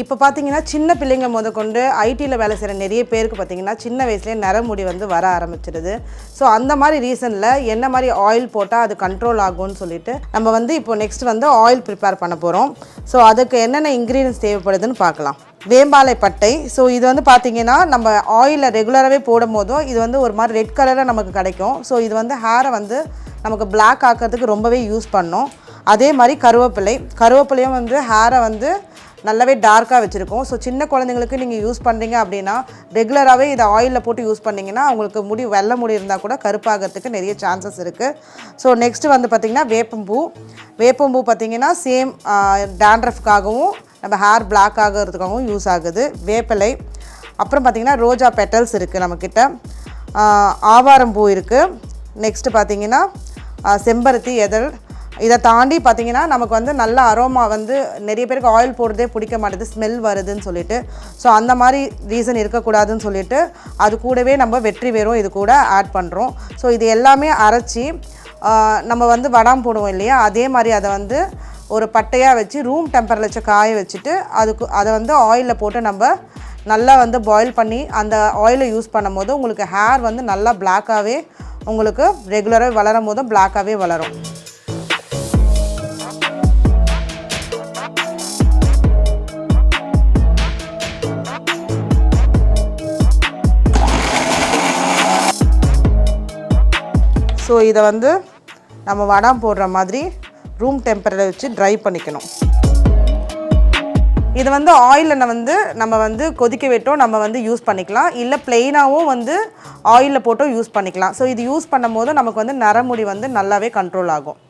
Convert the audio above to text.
இப்போ பார்த்தீங்கன்னா சின்ன பிள்ளைங்க முதற்கொண்டு ஐடியில் வேலை செய்கிற நிறைய பேருக்கு பார்த்தீங்கன்னா சின்ன வயசுலேயே நரமுடி வந்து வர ஆரம்பிச்சிடுது. ஸோ அந்த மாதிரி ரீசனில் என்ன மாதிரி ஆயில் போட்டால் அது கண்ட்ரோல் ஆகும்னு சொல்லிட்டு நம்ம வந்து இப்போ நெக்ஸ்ட் வந்து ஆயில் ப்ரிப்பேர் பண்ண போகிறோம். ஸோ அதுக்கு என்னென்ன இன்க்ரீடியன்ஸ் தேவைப்படுதுன்னு பார்க்கலாம். வேம்பாலை பட்டை. ஸோ இது வந்து பார்த்திங்கன்னா நம்ம ஆயிலில் ரெகுலராகவே போடும் போதும் இது வந்து ஒரு மாதிரி ரெட் கலரில் நமக்கு கிடைக்கும். ஸோ இது வந்து ஹேரை வந்து நமக்கு பிளாக் ஆக்கிறதுக்கு ரொம்பவே யூஸ் பண்ணோம். அதே மாதிரி கருவேப்பிலையும் வந்து ஹேரை வந்து நல்லாவே டார்க்காக வச்சுருக்கோம். ஸோ சின்ன குழந்தைங்களுக்கு நீங்கள் யூஸ் பண்ணுறீங்க அப்படின்னா ரெகுலராகவே இதை ஆயிலில் போட்டு யூஸ் பண்ணிங்கன்னா அவங்களுக்கு வெள்ளை முடி இருந்தால் கூட கருப்பாகிறதுக்கு நிறைய சான்சஸ் இருக்குது. ஸோ நெக்ஸ்ட்டு வந்து பார்த்திங்கன்னா வேப்பம்பூ பார்த்திங்கன்னா சேம் டேண்ட்ரஃப்காகவும் நம்ம ஹேர் பிளாக் ஆகிறதுக்காகவும் யூஸ் ஆகுது. வேப்பிலை, அப்புறம் பார்த்திங்கன்னா ரோஜா பெட்டல்ஸ் இருக்குது நம்மக்கிட்ட, ஆவாரம்பூ இருக்குது. நெக்ஸ்ட்டு பார்த்திங்கன்னா செம்பருத்தி எதழ். இதை தாண்டி பார்த்திங்கன்னா நமக்கு வந்து நல்ல அரோமா வந்து நிறைய பேருக்கு ஆயில் போடுறதே பிடிக்க மாட்டேது, ஸ்மெல் வருதுன்னு சொல்லிட்டு. ஸோ அந்த மாதிரி ரீசன் இருக்கக்கூடாதுன்னு சொல்லிட்டு அது கூடவே நம்ம வெற்றி வேரும் இது கூட ஆட் பண்ணுறோம். ஸோ இது எல்லாமே அரைச்சி நம்ம வந்து வடாம் போடுவோம் இல்லையா, அதே மாதிரி அதை வந்து ஒரு பட்டையாக வச்சு ரூம் டெம்பரேச்சர் காய வச்சுட்டு அதை வந்து ஆயிலில் போட்டு நம்ம நல்லா வந்து பாயில் பண்ணி அந்த ஆயிலை யூஸ் பண்ணும் போது உங்களுக்கு ஹேர் வந்து நல்லா பிளாக்காகவே உங்களுக்கு ரெகுலராக வளரும் போதும் பிளாக்காகவே வளரும். ஸோ இதை வந்து நம்ம வடாம் போடுற மாதிரி ரூம் டெம்பரேச்சர் வச்சு ட்ரை பண்ணிக்கணும். இது வந்து ஆயிலில் நம்ம வந்து கொதிக்க விட்டோம் நம்ம வந்து யூஸ் பண்ணிக்கலாம், இல்லை ப்ளெயினாகவும் வந்து ஆயிலில் போட்டோ யூஸ் பண்ணிக்கலாம். ஸோ இது யூஸ் பண்ணும் போது நமக்கு வந்து நரமுடி வந்து நல்லாவே கண்ட்ரோல் ஆகும்.